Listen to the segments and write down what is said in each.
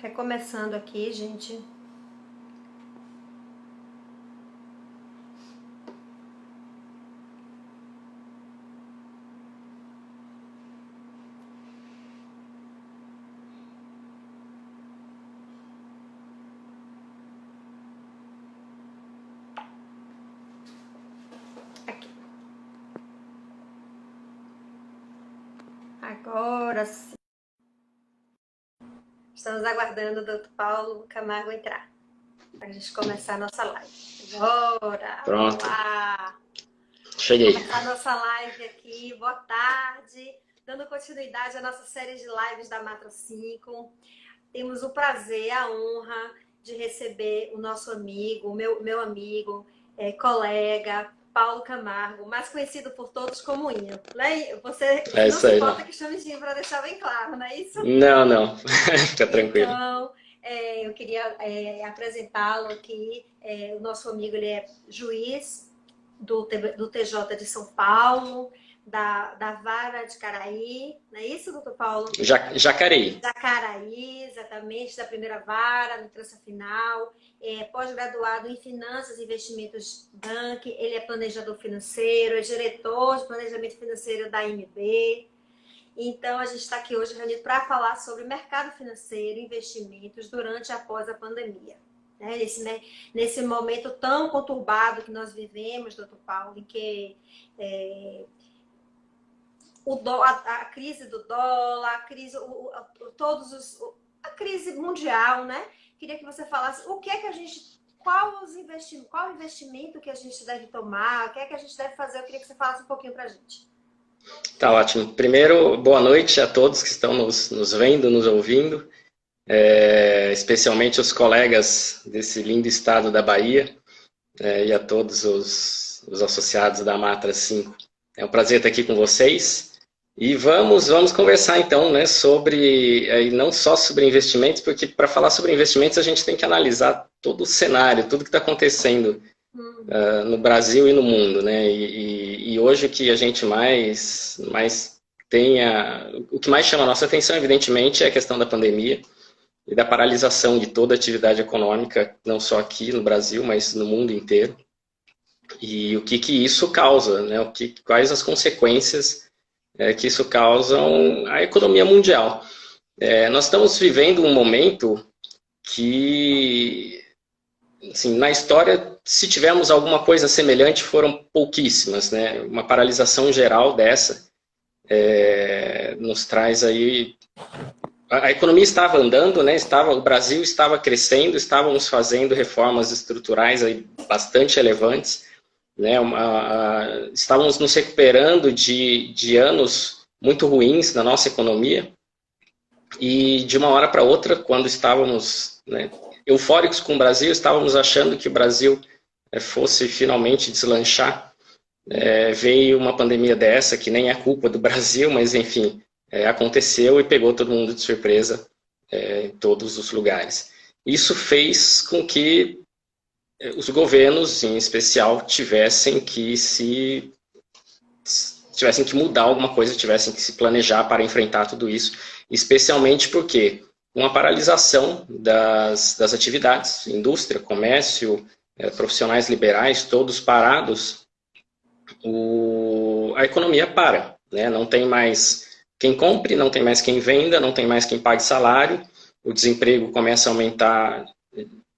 Recomeçando aqui, gente. Aqui. Agora sim. Estamos aguardando o Dr. Paulo Camargo entrar, para a gente começar a nossa live. Agora! Pronto. Vamos lá! Cheguei. Começar a nossa live aqui. Boa tarde! Dando continuidade à nossa série de lives da Matra 5. Temos o prazer, a honra de receber o nosso amigo, meu amigo, colega, Paulo Camargo, mais conhecido por todos como Inho. Né? Você É não isso se aí, importa não. que chame de Inho, para deixar bem claro, não é isso? Não, não. Fica tranquilo. Então, eu queria apresentá-lo aqui. O nosso amigo, ele é juiz do TJ de São Paulo, da Vara de Caraí, não é isso, doutor Paulo? Jacareí. Jacaraí, exatamente, da primeira vara, mitrança final, pós-graduado em Finanças e Investimentos Bank, ele é planejador financeiro, é diretor de planejamento financeiro da IMB. Então, a gente está aqui hoje reunido para falar sobre mercado financeiro, investimentos durante e após a pandemia. Né? Nesse momento tão conturbado que nós vivemos, doutor Paulo, em que a crise do dólar, a crise mundial, né? Queria que você falasse qual o investimento que a gente deve tomar, o que é que a gente deve fazer. Eu queria que você falasse um pouquinho para a gente. Tá ótimo. Primeiro, boa noite a todos que estão nos vendo, nos ouvindo, especialmente os colegas desse lindo estado da Bahia, e a todos os associados da Matra 5. É um prazer estar aqui com vocês. E vamos conversar então, né, não só sobre investimentos, porque para falar sobre investimentos a gente tem que analisar todo o cenário, tudo que está acontecendo no Brasil e no mundo, né? E hoje o que a gente mais o que mais chama a nossa atenção, evidentemente, é a questão da pandemia e da paralisação de toda a atividade econômica, não só aqui no Brasil, mas no mundo inteiro. E o que isso causa, né? Quais as consequências que isso causa à economia mundial. Nós estamos vivendo um momento que, assim, na história, se tivermos alguma coisa semelhante, foram pouquíssimas, né? Uma paralisação geral dessa nos traz aí... A economia estava andando, né? O Brasil estava crescendo, estávamos fazendo reformas estruturais aí bastante relevantes, né? Estávamos nos recuperando de anos muito ruins na nossa economia, e de uma hora para outra, quando estávamos, né, eufóricos com o Brasil, estávamos achando que o Brasil fosse finalmente deslanchar, veio uma pandemia dessa, que nem é culpa do Brasil, mas enfim, aconteceu e pegou todo mundo de surpresa em todos os lugares. Isso fez com que os governos, em especial, tivessem que mudar alguma coisa, tivessem que se planejar para enfrentar tudo isso, especialmente porque uma paralisação das atividades, indústria, comércio, profissionais liberais, todos parados, a economia para, né? Não tem mais quem compre, não tem mais quem venda, não tem mais quem pague salário, o desemprego começa a aumentar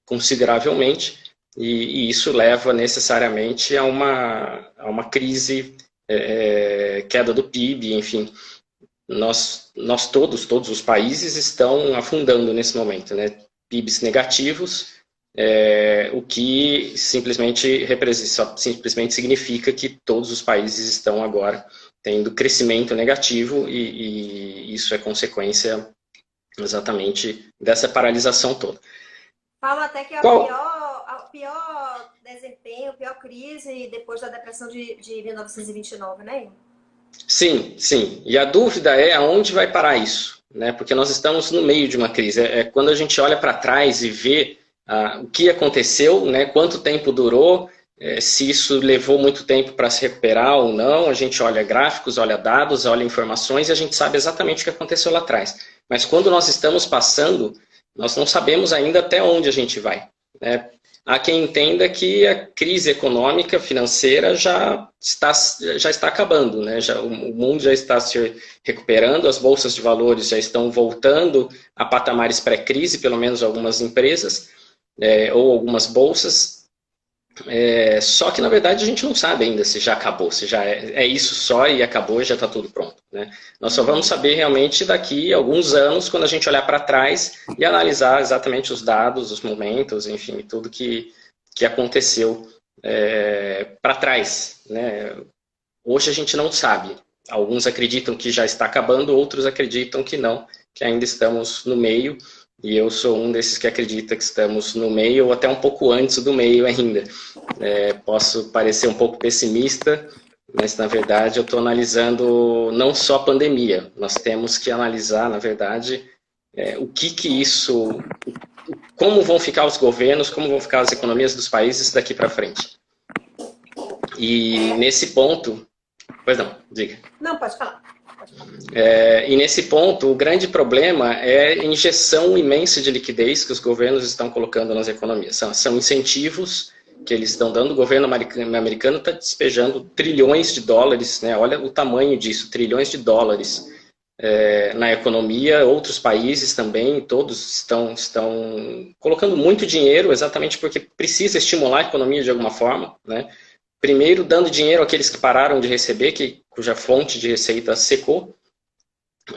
consideravelmente, e isso leva necessariamente a uma crise, queda do PIB, enfim. Nós todos os países estão afundando nesse momento, né? PIBs negativos, o que simplesmente significa que todos os países estão agora tendo crescimento negativo, e isso é consequência exatamente dessa paralisação toda. Fala até que é o pior desempenho, a pior crise depois da depressão de 1929, né? Sim. E a dúvida é aonde vai parar isso, né? Porque nós estamos no meio de uma crise. Quando a gente olha para trás e vê o que aconteceu, né? Quanto tempo durou, se isso levou muito tempo para se recuperar ou não, a gente olha gráficos, olha dados, olha informações e a gente sabe exatamente o que aconteceu lá atrás. Mas quando nós estamos passando Nós não sabemos ainda até onde a gente vai, né? Há quem entenda que a crise econômica, financeira já está acabando, né? O mundo já está se recuperando, as bolsas de valores já estão voltando a patamares pré-crise, pelo menos algumas empresas, ou algumas bolsas. Só que, na verdade, a gente não sabe ainda se já acabou, se já é isso só e acabou e já está tudo pronto, né? Nós só vamos saber realmente daqui a alguns anos, quando a gente olhar para trás e analisar exatamente os dados, os momentos, enfim, tudo que aconteceu para trás, né? Hoje a gente não sabe. Alguns acreditam que já está acabando, outros acreditam que não, que ainda estamos no meio. E eu sou um desses que acredita que estamos no meio, ou até um pouco antes do meio ainda. Posso parecer um pouco pessimista, mas na verdade eu estou analisando não só a pandemia. Nós temos que analisar, na verdade, como vão ficar os governos, como vão ficar as economias dos países daqui para frente. E nesse ponto... Pois não, diga. Não, pode falar. E nesse ponto, o grande problema é a injeção imensa de liquidez que os governos estão colocando nas economias. São incentivos que eles estão dando. O governo americano está despejando trilhões de dólares, né? Olha o tamanho disso, trilhões de dólares na economia. Outros países também, todos estão colocando muito dinheiro, exatamente porque precisa estimular a economia de alguma forma, né? Primeiro, dando dinheiro àqueles que pararam de receber, cuja fonte de receita secou.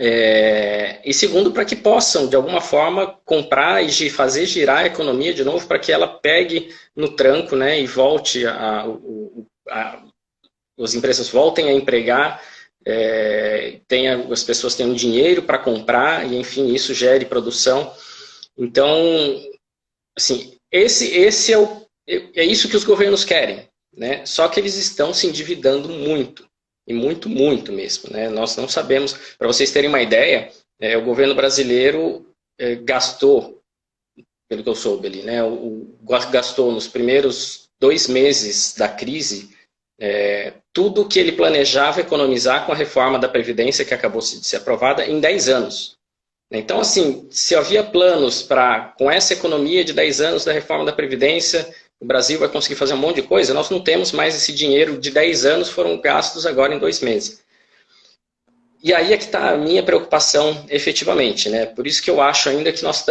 E segundo, para que possam, de alguma forma, comprar e fazer girar a economia de novo, para que ela pegue no tranco, né, e volte as empresas voltem a empregar, as pessoas tenham dinheiro para comprar, e enfim, isso gere produção. Então, assim, é isso que os governos querem. Né? Só que eles estão se endividando muito, e muito, muito mesmo. Né? Nós não sabemos, para vocês terem uma ideia, o governo brasileiro gastou, pelo que eu soube ali, né? Gastou nos primeiros 2 meses da crise tudo que ele planejava economizar com a reforma da Previdência que acabou de ser aprovada em 10 anos. Então, assim, se havia planos com essa economia de 10 anos da reforma da Previdência, o Brasil vai conseguir fazer um monte de coisa, nós não temos mais esse dinheiro de 10 anos, foram gastos agora em 2 meses. E aí é que está a minha preocupação efetivamente, né? Por isso que eu acho ainda que nós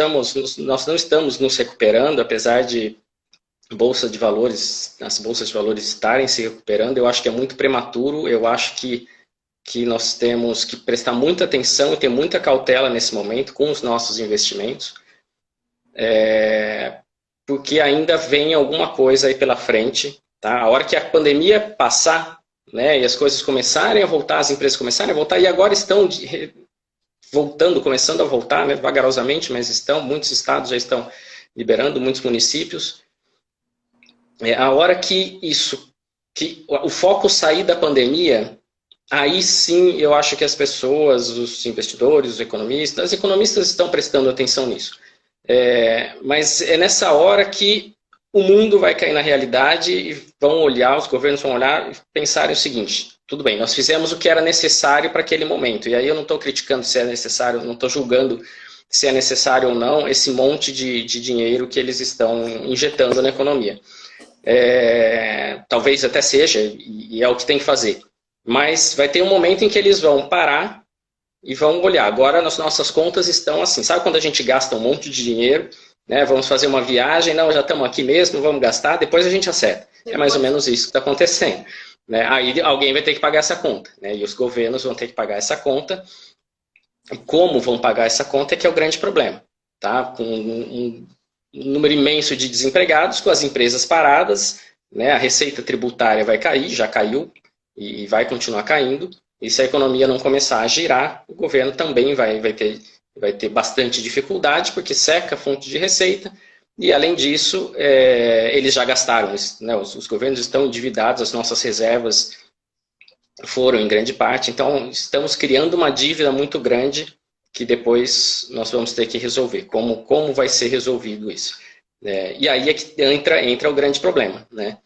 não estamos nos recuperando, apesar de as bolsas de valores estarem se recuperando, eu acho que é muito prematuro, eu acho que nós temos que prestar muita atenção e ter muita cautela nesse momento com os nossos investimentos, porque ainda vem alguma coisa aí pela frente, tá? A hora que a pandemia passar, né, e as coisas começarem a voltar, as empresas começarem a voltar, e agora estão voltando, começando a voltar, né, vagarosamente, mas muitos estados já estão liberando, muitos municípios. A hora que o foco sair da pandemia, aí sim eu acho que as pessoas, os investidores, os economistas estão prestando atenção nisso. Mas é nessa hora que o mundo vai cair na realidade e os governos vão olhar e pensarem o seguinte: tudo bem, nós fizemos o que era necessário para aquele momento. E aí eu não estou criticando se é necessário, não estou julgando se é necessário ou não esse monte de dinheiro que eles estão injetando na economia. Talvez até seja, e é o que tem que fazer. Mas vai ter um momento em que eles vão parar e vão olhar. Agora as nossas contas estão assim. Sabe quando a gente gasta um monte de dinheiro, né? Vamos fazer uma viagem, não, já estamos aqui mesmo, vamos gastar, depois a gente acerta. É mais ou menos isso que está acontecendo. Né? Aí alguém vai ter que pagar essa conta. Né? E os governos vão ter que pagar essa conta. E como vão pagar essa conta é que é o grande problema. Tá? Com um número imenso de desempregados, com as empresas paradas, né? A receita tributária vai cair, já caiu, e vai continuar caindo. E se a economia não começar a girar, o governo também vai ter bastante dificuldade, porque seca a fonte de receita, e além disso, eles já gastaram, né? Os governos estão endividados, as nossas reservas foram em grande parte, então estamos criando uma dívida muito grande que depois nós vamos ter que resolver. Como vai ser resolvido isso? E aí é que entra o grande problema, né?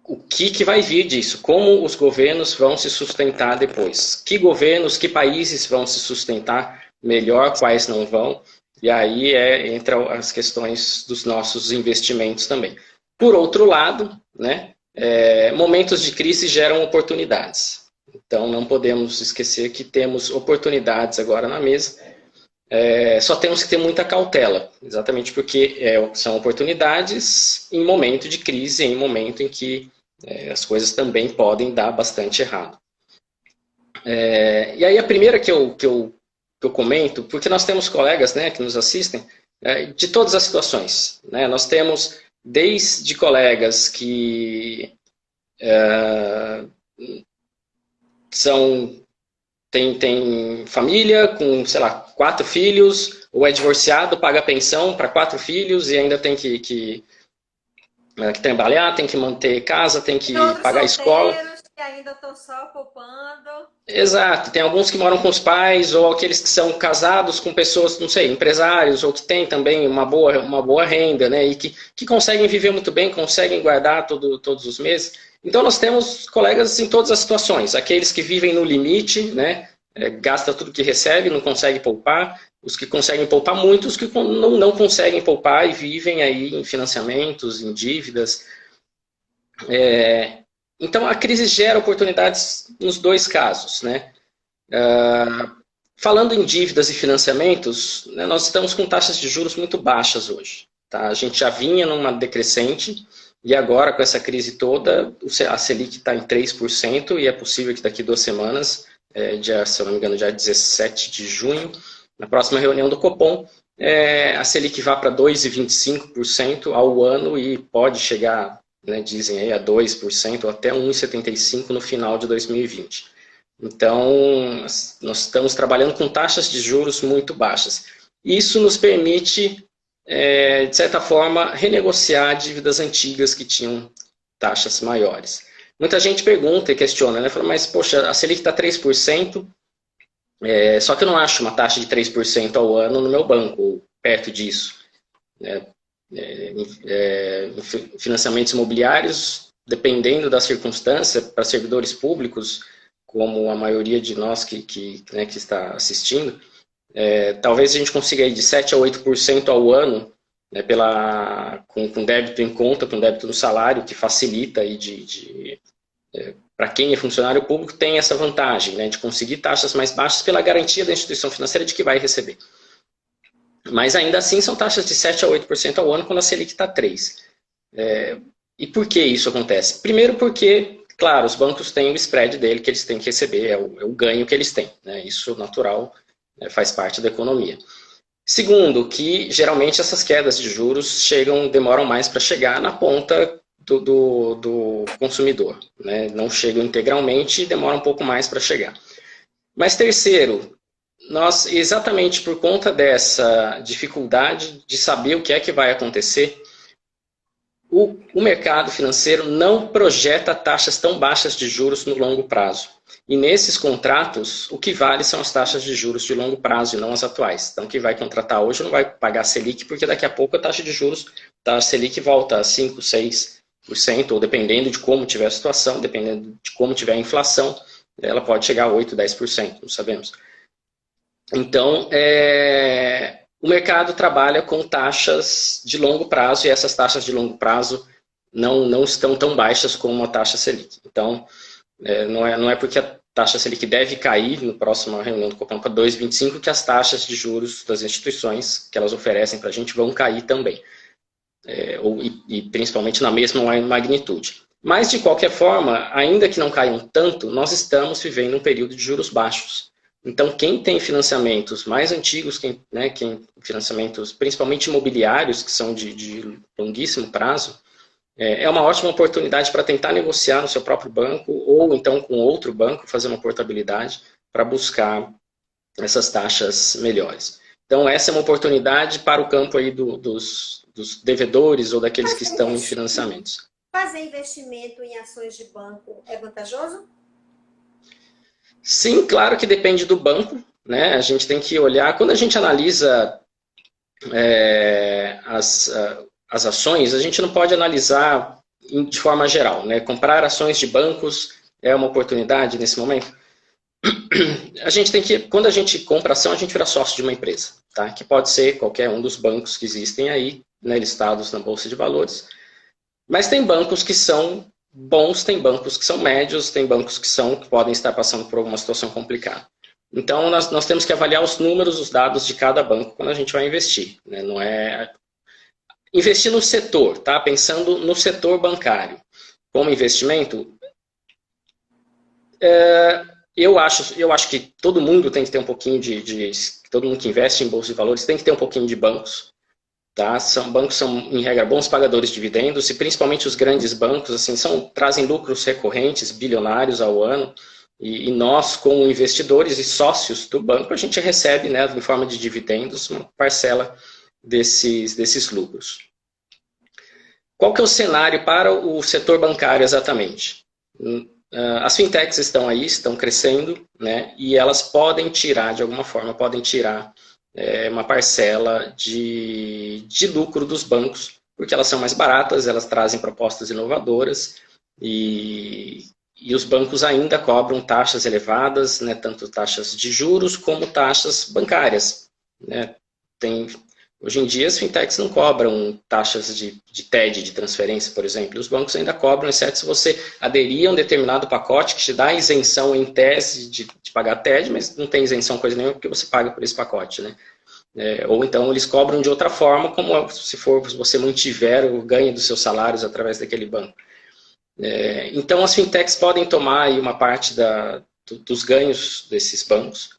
O que vai vir disso? Como os governos vão se sustentar depois? Que governos, que países vão se sustentar melhor, quais não vão. E aí entram as questões dos nossos investimentos também. Por outro lado, né, momentos de crise geram oportunidades. Então, não podemos esquecer que temos oportunidades agora na mesa. Só temos que ter muita cautela, exatamente porque são oportunidades em momento de crise, em momento em que as coisas também podem dar bastante errado. E aí a primeira que eu comento, porque nós temos colegas, né, que nos assistem, de todas as situações. Né? Nós temos desde colegas que tem família com, sei lá, 4 filhos, ou é divorciado, paga pensão para 4 filhos e ainda tem que trabalhar, tem que manter casa, tem que pagar a escola. Que ainda estão só poupando. Exato, tem alguns que moram com os pais, ou aqueles que são casados com pessoas, não sei, empresários, ou que têm também uma boa renda, né, e que conseguem viver muito bem, conseguem guardar todos os meses. Então nós temos colegas em todas as situações, aqueles que vivem no limite, né, gasta tudo que recebe, não consegue poupar, os que conseguem poupar muito, os que não conseguem poupar e vivem aí em financiamentos, em dívidas. Então, a crise gera oportunidades nos dois casos. Né? Falando em dívidas e financiamentos, né, nós estamos com taxas de juros muito baixas hoje. Tá? A gente já vinha numa decrescente e agora, com essa crise toda, a Selic está em 3% e é possível que daqui 2 semanas, se eu não me engano, já 17 de junho, na próxima reunião do Copom, a Selic vá para 2,25% ao ano e pode chegar, né, dizem aí, a 2% ou até 1,75% no final de 2020. Então, nós estamos trabalhando com taxas de juros muito baixas. Isso nos permite, de certa forma, renegociar dívidas antigas que tinham taxas maiores. Muita gente pergunta e questiona, né? Fala, mas, poxa, a Selic está 3%, só que eu não acho uma taxa de 3% ao ano no meu banco, ou perto disso. Né? Financiamentos imobiliários, dependendo da circunstância, para servidores públicos, como a maioria de nós que está assistindo, talvez a gente consiga ir de 7% a 8% ao ano, né, com débito em conta, com débito no salário, que facilita aí para quem é funcionário público, tem essa vantagem, né, de conseguir taxas mais baixas pela garantia da instituição financeira de que vai receber. Mas ainda assim são taxas de 7% a 8% ao ano quando a Selic está 3%. E por que isso acontece? Primeiro porque, claro, os bancos têm o spread dele que eles têm que receber, é o ganho que eles têm. Né? Isso natural, faz parte da economia. Segundo, que geralmente essas quedas de juros demoram mais para chegar na ponta do consumidor. Né? Não chegam integralmente e demoram um pouco mais para chegar. Mas terceiro, nós, exatamente por conta dessa dificuldade de saber o que é que vai acontecer, o mercado financeiro não projeta taxas tão baixas de juros no longo prazo. E nesses contratos, o que vale são as taxas de juros de longo prazo e não as atuais. Então, quem vai contratar hoje não vai pagar Selic, porque daqui a pouco a taxa de juros da Selic volta a 5%, 6%, ou dependendo de como tiver a situação, dependendo de como tiver a inflação, ela pode chegar a 8%, 10%, não sabemos. Então, o mercado trabalha com taxas de longo prazo e essas taxas de longo prazo não estão tão baixas como a taxa Selic. Então, não é porque a taxa Selic deve cair no próximo reunião do Copom para 2,25 que as taxas de juros das instituições que elas oferecem para a gente vão cair também. E principalmente na mesma magnitude. Mas, de qualquer forma, ainda que não caiam tanto, nós estamos vivendo um período de juros baixos. Então, quem tem financiamentos mais antigos, quem financiamentos principalmente imobiliários, que são de longuíssimo prazo, é uma ótima oportunidade para tentar negociar no seu próprio banco ou então com outro banco, fazer uma portabilidade para buscar essas taxas melhores. Então, essa é uma oportunidade para o campo aí dos devedores ou daqueles que estão em financiamentos. Fazer investimento em ações de banco é vantajoso? Sim, claro que depende do banco, né? A gente tem que olhar, quando a gente analisa as ações, a gente não pode analisar de forma geral, né? Comprar ações de bancos é uma oportunidade nesse momento? a gente tem que, quando a gente compra ação, a gente vira sócio de uma empresa, tá? Que pode ser qualquer um dos bancos que existem aí, né, listados na Bolsa de Valores. Mas tem bancos que são bons, tem bancos que são médios, tem bancos que podem estar passando por alguma situação complicada. Então, nós temos que avaliar os números, os dados de cada banco quando a gente vai investir, né? Não é investir no setor, tá? Pensando no setor bancário como investimento, eu acho que todo mundo tem que ter um pouquinho todo mundo que investe em bolsa de valores tem que ter um pouquinho de bancos, tá? Bancos são, em regra, bons pagadores de dividendos, e principalmente os grandes bancos, assim, trazem lucros recorrentes, bilionários ao ano, e nós, como investidores e sócios do banco, a gente recebe, né, em forma de dividendos, uma parcela desses lucros. Qual que é o cenário para o setor bancário exatamente? As fintechs estão aí, estão crescendo, né, e elas podem tirar, de alguma forma, uma parcela de lucro dos bancos, porque elas são mais baratas, elas trazem propostas inovadoras, e os bancos ainda cobram taxas elevadas, né, tanto taxas de juros como taxas bancárias, né. Hoje em dia, as fintechs não cobram taxas de TED, de transferência, por exemplo. Os bancos ainda cobram, exceto se você aderir a um determinado pacote que te dá isenção em tese de pagar TED, mas não tem isenção coisa nenhuma porque você paga por esse pacote, né? Ou então eles cobram de outra forma, como se você mantiver o ganho dos seus salários através daquele banco. Então, as fintechs podem tomar aí uma parte dos ganhos desses bancos,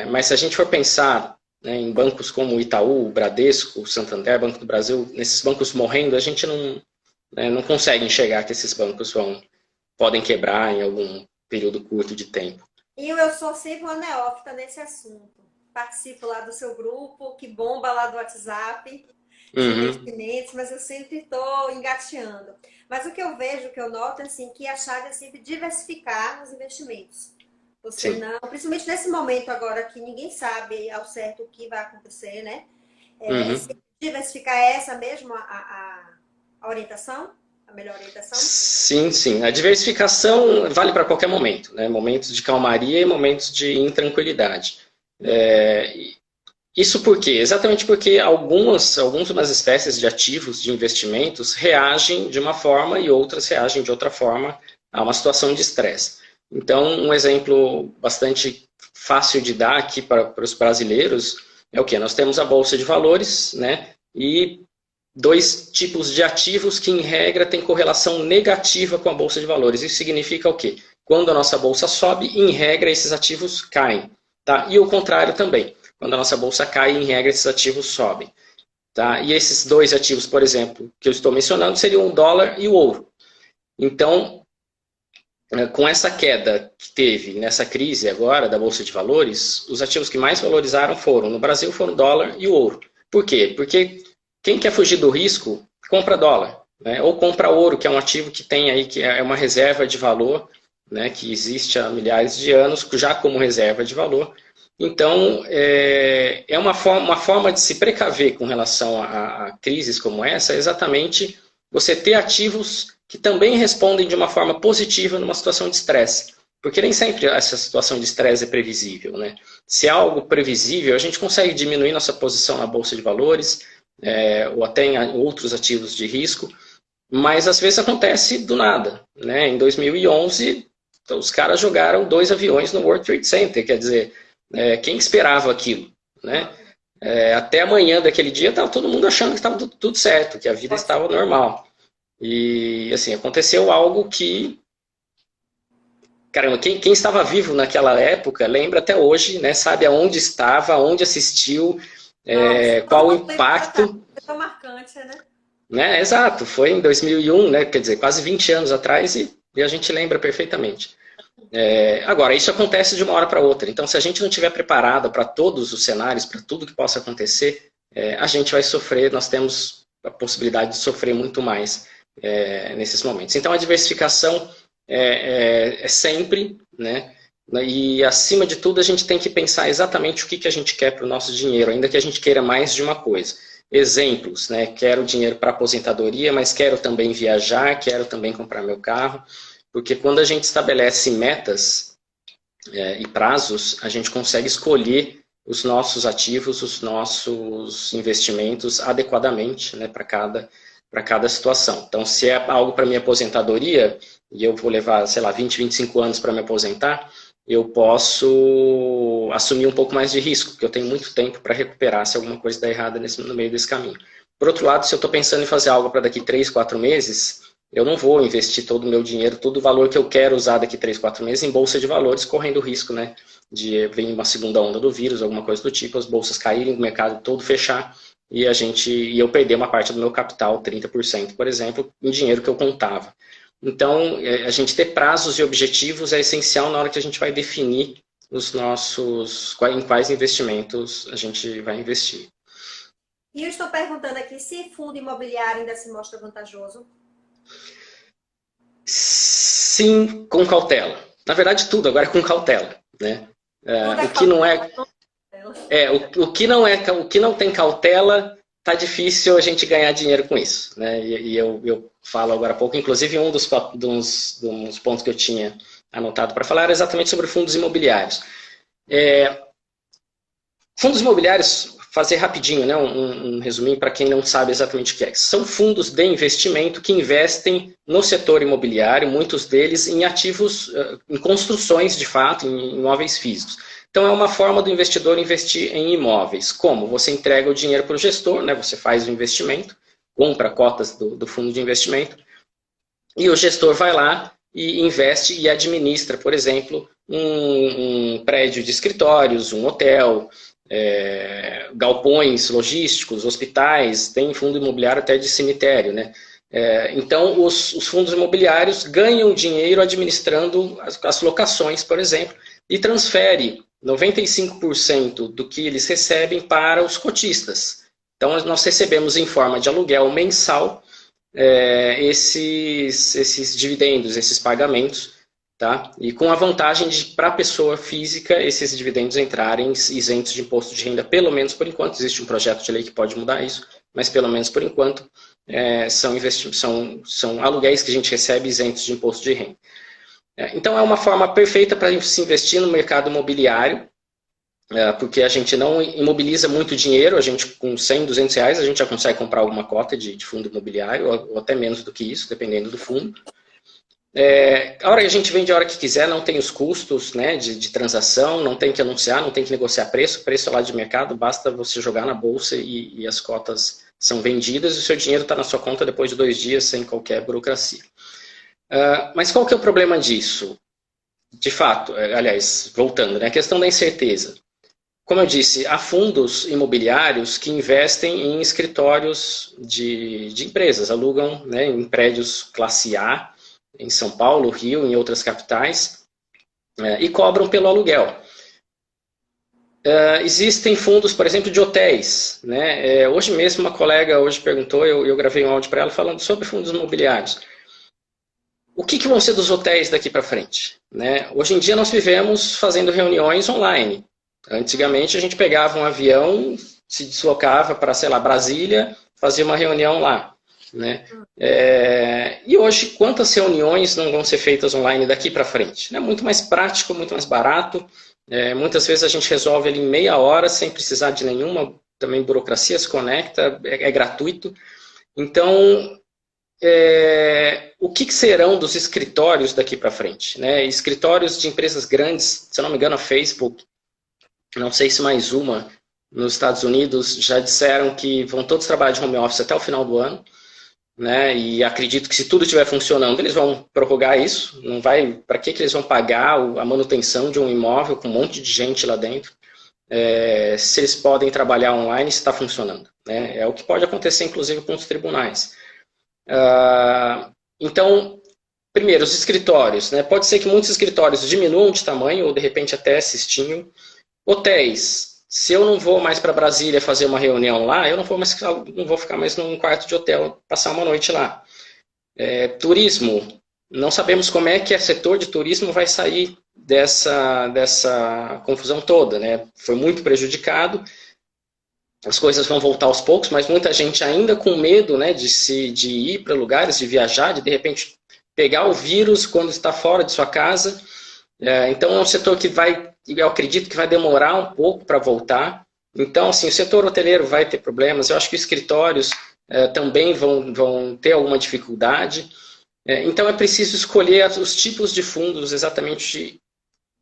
mas se a gente for pensar, né, em bancos como o Itaú, o Bradesco, o Santander, Banco do Brasil, nesses bancos morrendo, a gente não consegue enxergar que esses bancos podem quebrar em algum período curto de tempo. E eu sou sempre uma neófita nesse assunto. Participo lá do seu grupo, que bomba lá do WhatsApp, de investimentos, mas eu sempre estou engateando. Mas o que eu vejo, o que eu noto, é assim, que a chave é sempre diversificar os investimentos. Você Sim. não, principalmente nesse momento agora que ninguém sabe ao certo o que vai acontecer, né? Se diversificar é essa mesmo a orientação? A melhor orientação? Sim, sim. A diversificação vale para qualquer momento, né? Momentos de calmaria e momentos de intranquilidade. Isso por quê? Exatamente porque algumas espécies de ativos, de investimentos, reagem de uma forma e outras reagem de outra forma a uma situação de estresse. Então, um exemplo bastante fácil de dar aqui para os brasileiros é o quê? Nós temos a Bolsa de Valores, né? E dois tipos de ativos que, em regra, têm correlação negativa com a Bolsa de Valores. Isso significa o quê? Quando a nossa Bolsa sobe, em regra, esses ativos caem. Tá? E o contrário também. Quando a nossa Bolsa cai, em regra, esses ativos sobem. Tá? E esses dois ativos, por exemplo, que eu estou mencionando, seriam o dólar e o ouro. Então, com essa queda que teve nessa crise agora da Bolsa de Valores, os ativos que mais valorizaram no Brasil, foram o dólar e o ouro. Por quê? Porque quem quer fugir do risco, compra dólar, né? Ou compra ouro, que é um ativo que tem aí, que é uma reserva de valor, né? Que existe há milhares de anos, já como reserva de valor. Então, é uma forma de se precaver com relação a crises como essa, é exatamente você ter ativos que também respondem de uma forma positiva numa situação de estresse. Porque nem sempre essa situação de estresse é previsível, né? Se é algo previsível, a gente consegue diminuir nossa posição na Bolsa de Valores, ou até em outros ativos de risco, mas às vezes acontece do nada, né? Em 2011, os caras jogaram 2 aviões no World Trade Center, quer dizer, quem esperava aquilo, né? Até amanhã daquele dia estava todo mundo achando que estava tudo certo, que a vida estava normal. E, assim, aconteceu algo que... Caramba, quem estava vivo naquela época lembra até hoje, né? Sabe aonde estava, aonde assistiu, qual o impacto. É tão marcante, né? Exato, foi em 2001, né? Quer dizer, quase 20 anos atrás, e a gente lembra perfeitamente. Agora, isso acontece de uma hora para outra. Então, se a gente não estiver preparado para todos os cenários, para tudo que possa acontecer, a gente vai sofrer, nós temos a possibilidade de sofrer muito mais nesses momentos. Então, a diversificação é sempre, né? E, acima de tudo, a gente tem que pensar exatamente o que a gente quer para o nosso dinheiro, ainda que a gente queira mais de uma coisa. Exemplos, né? Quero dinheiro para aposentadoria, mas quero também viajar, quero também comprar meu carro. Porque quando a gente estabelece metas, e prazos, a gente consegue escolher os nossos ativos, os nossos investimentos adequadamente, né, para cada situação. Então, se é algo para minha aposentadoria, e eu vou levar, sei lá, 20, 25 anos para me aposentar, eu posso assumir um pouco mais de risco, porque eu tenho muito tempo para recuperar se alguma coisa der errada no meio desse caminho. Por outro lado, se eu estou pensando em fazer algo para daqui 3, 4 meses, eu não vou investir todo o meu dinheiro, todo o valor que eu quero usar daqui 3, 4 meses em bolsa de valores, correndo o risco, né, de vir uma segunda onda do vírus, alguma coisa do tipo, as bolsas caírem, o mercado todo fechar, e eu perder uma parte do meu capital, 30%, por exemplo, em dinheiro que eu contava. Então, a gente ter prazos e objetivos é essencial na hora que a gente vai definir em quais investimentos a gente vai investir. E eu estou perguntando aqui se fundo imobiliário ainda se mostra vantajoso. Sim, com cautela. Na verdade, tudo agora é com cautela, né? O que não é, o que não tem cautela, tá difícil a gente ganhar dinheiro com isso, né? E eu falo agora há pouco, inclusive um dos pontos que eu tinha anotado para falar era exatamente sobre fundos imobiliários. Fundos imobiliários, fazer rapidinho, né, um resuminho para quem não sabe exatamente o que é. São fundos de investimento que investem no setor imobiliário, muitos deles em ativos, em construções de fato, em imóveis físicos. Então é uma forma do investidor investir em imóveis. Como? Você entrega o dinheiro para o gestor, né, você faz o investimento, compra cotas do fundo de investimento, e o gestor vai lá e investe e administra, por exemplo, um prédio de escritórios, um hotel, galpões logísticos, hospitais, tem fundo imobiliário até de cemitério, né? Então, os fundos imobiliários ganham dinheiro administrando as locações, por exemplo, e transfere 95% do que eles recebem para os cotistas. Então, nós recebemos em forma de aluguel mensal esses dividendos, esses pagamentos, tá? E com a vantagem de, para a pessoa física, esses dividendos entrarem isentos de imposto de renda, pelo menos por enquanto. Existe um projeto de lei que pode mudar isso, mas pelo menos por enquanto são aluguéis que a gente recebe isentos de imposto de renda. Então é uma forma perfeita para se investir no mercado imobiliário, porque a gente não imobiliza muito dinheiro, a gente com 100, 200 reais a gente já consegue comprar alguma cota de fundo imobiliário, ou até menos do que isso, dependendo do fundo. A hora que a gente vende a hora que quiser, não tem os custos, né, de transação, não tem que anunciar, não tem que negociar preço é lá de mercado, basta você jogar na bolsa e as cotas são vendidas e o seu dinheiro está na sua conta depois de 2 dias sem qualquer burocracia. Mas qual que é o problema disso? De fato, aliás, voltando, né, a questão da incerteza. Como eu disse, há fundos imobiliários que investem em escritórios de empresas, alugam, né, em prédios classe A, em São Paulo, Rio, em outras capitais, e cobram pelo aluguel. Existem fundos, por exemplo, de hotéis, né? Hoje mesmo uma colega perguntou, eu gravei um áudio para ela falando sobre fundos imobiliários. O que vão ser dos hotéis daqui para frente? Né? Hoje em dia nós vivemos fazendo reuniões online. Antigamente a gente pegava um avião, se deslocava para, sei lá, Brasília, fazia uma reunião lá. Né? E hoje, quantas reuniões não vão ser feitas online daqui para frente? É muito mais prático, muito mais barato. Muitas vezes a gente resolve ali em meia hora, sem precisar de nenhuma também burocracia, se conecta, é gratuito. Então, o que serão dos escritórios daqui para frente? Né? Escritórios de empresas grandes, se eu não me engano, a Facebook, não sei se mais uma, nos Estados Unidos, já disseram que vão todos trabalhar de home office até o final do ano. Né? E acredito que se tudo estiver funcionando, eles vão prorrogar isso. Não vai, para que eles vão pagar a manutenção de um imóvel com um monte de gente lá dentro, se eles podem trabalhar online, se está funcionando. Né? É o que pode acontecer, inclusive, com os tribunais. Então, primeiro, os escritórios. Né? Pode ser que muitos escritórios diminuam de tamanho ou, de repente, até se extinguam. Hotéis. Se eu não vou mais para Brasília fazer uma reunião lá, eu não vou ficar mais num quarto de hotel, passar uma noite lá. Turismo, não sabemos como é que o setor de turismo vai sair dessa confusão toda. Né? Foi muito prejudicado, as coisas vão voltar aos poucos, mas muita gente ainda com medo, né, de ir para lugares, de viajar, de repente pegar o vírus quando está fora de sua casa. Então, é um setor que eu acredito que vai demorar um pouco para voltar. Então, assim, o setor hoteleiro vai ter problemas. Eu acho que os escritórios também vão ter alguma dificuldade. Então, é preciso escolher os tipos de fundos exatamente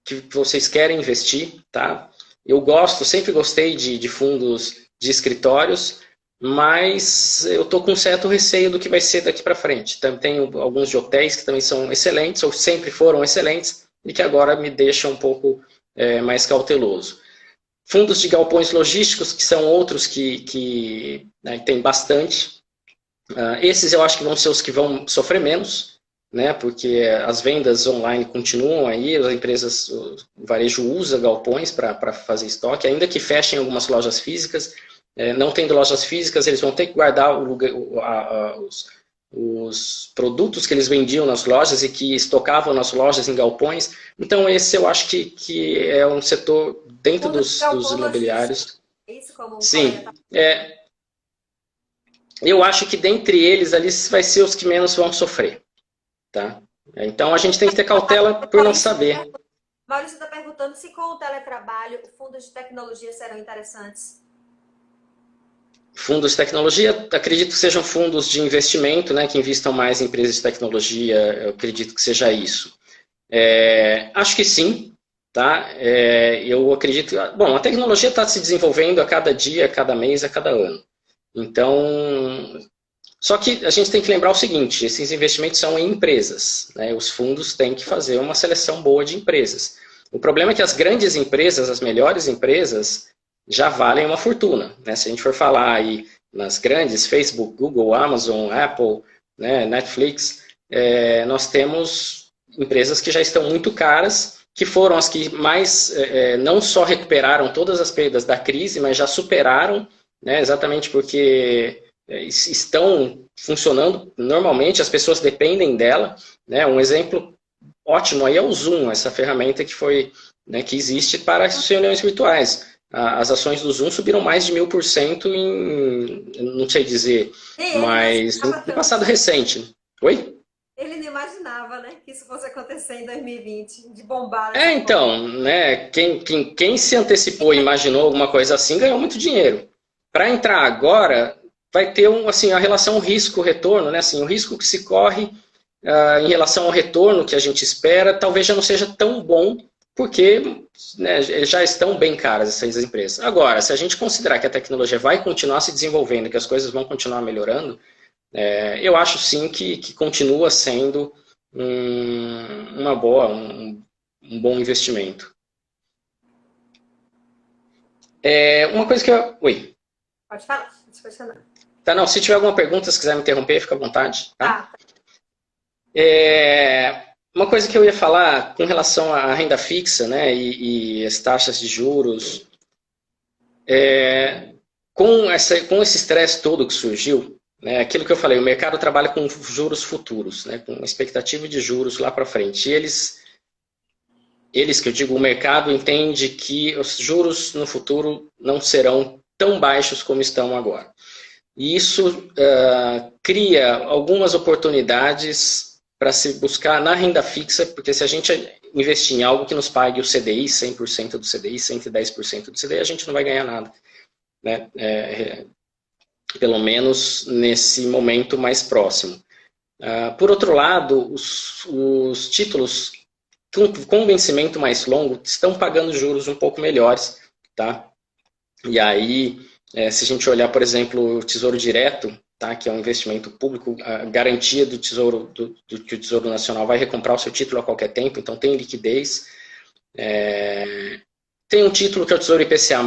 que vocês querem investir, tá? Eu sempre gostei de fundos de escritórios, mas eu estou com um certo receio do que vai ser daqui para frente. Também tenho alguns de hotéis que também são excelentes, ou sempre foram excelentes, e que agora me deixam um pouco mais cauteloso. Fundos de galpões logísticos, que são outros que tem bastante. Esses eu acho que vão ser os que vão sofrer menos, né? Porque as vendas online continuam aí, as empresas, o varejo usa galpões para fazer estoque, ainda que fechem algumas lojas físicas. Não tendo lojas físicas, eles vão ter que guardar os produtos que eles vendiam nas lojas e que estocavam nas lojas em galpões. Então, esse eu acho que é um setor dentro dos imobiliários. Isso como sim, eu acho que dentre eles ali vai ser os que menos vão sofrer. Tá? Então, a gente tem que ter cautela por não saber. Maurício está perguntando se com o teletrabalho, fundos de tecnologia serão interessantes. Fundos de tecnologia, acredito que sejam fundos de investimento, né, que investam mais em empresas de tecnologia, eu acredito que seja isso. Acho que sim, tá? Eu acredito... Bom, a tecnologia está se desenvolvendo a cada dia, a cada mês, a cada ano. Então... Só que a gente tem que lembrar o seguinte, esses investimentos são em empresas, né? Os fundos têm que fazer uma seleção boa de empresas. O problema é que as grandes empresas, as melhores empresas, já valem uma fortuna, né? Se a gente for falar aí nas grandes, Facebook, Google, Amazon, Apple, né, Netflix, nós temos empresas que já estão muito caras, que foram as que mais não só recuperaram todas as perdas da crise, mas já superaram, né, exatamente porque estão funcionando normalmente, as pessoas dependem dela, né? Um exemplo ótimo aí é o Zoom, essa ferramenta que foi, né, que existe para as reuniões virtuais. As ações do Zoom subiram mais de 1000% em, não sei dizer, mas no passado recente. Oi? Ele não imaginava, né, que isso fosse acontecer em 2020, de bombar. Então, né, quem se antecipou e imaginou alguma coisa assim ganhou muito dinheiro. Para entrar agora, vai ter assim, a relação risco-retorno, né? Assim, o risco que se corre em relação ao retorno que a gente espera, talvez já não seja tão bom, porque, né, já estão bem caras essas empresas. Agora, se a gente considerar que a tecnologia vai continuar se desenvolvendo, que as coisas vão continuar melhorando, eu acho sim que continua sendo um bom investimento. Uma coisa que eu... Oi. Pode falar, pode falar. Tá, não, se tiver alguma pergunta, se quiser me interromper, fica à vontade. Tá? Uma coisa que eu ia falar com relação à renda fixa, né, e as taxas de juros, com esse estresse todo que surgiu, né, aquilo que eu falei, o mercado trabalha com juros futuros, né, com expectativa de juros lá para frente. E eles, que eu digo, o mercado entende que os juros no futuro não serão tão baixos como estão agora. E isso cria algumas oportunidades para se buscar na renda fixa, porque se a gente investir em algo que nos pague o CDI, 100% do CDI, 110% do CDI, a gente não vai ganhar nada, né? Pelo menos nesse momento mais próximo. Por outro lado, os títulos com vencimento mais longo estão pagando juros um pouco melhores, tá? E aí, se a gente olhar, por exemplo, o Tesouro Direto, tá, que é um investimento público, a garantia do Tesouro, que o Tesouro Nacional vai recomprar o seu título a qualquer tempo, então tem liquidez. Tem um título que é o Tesouro IPCA+,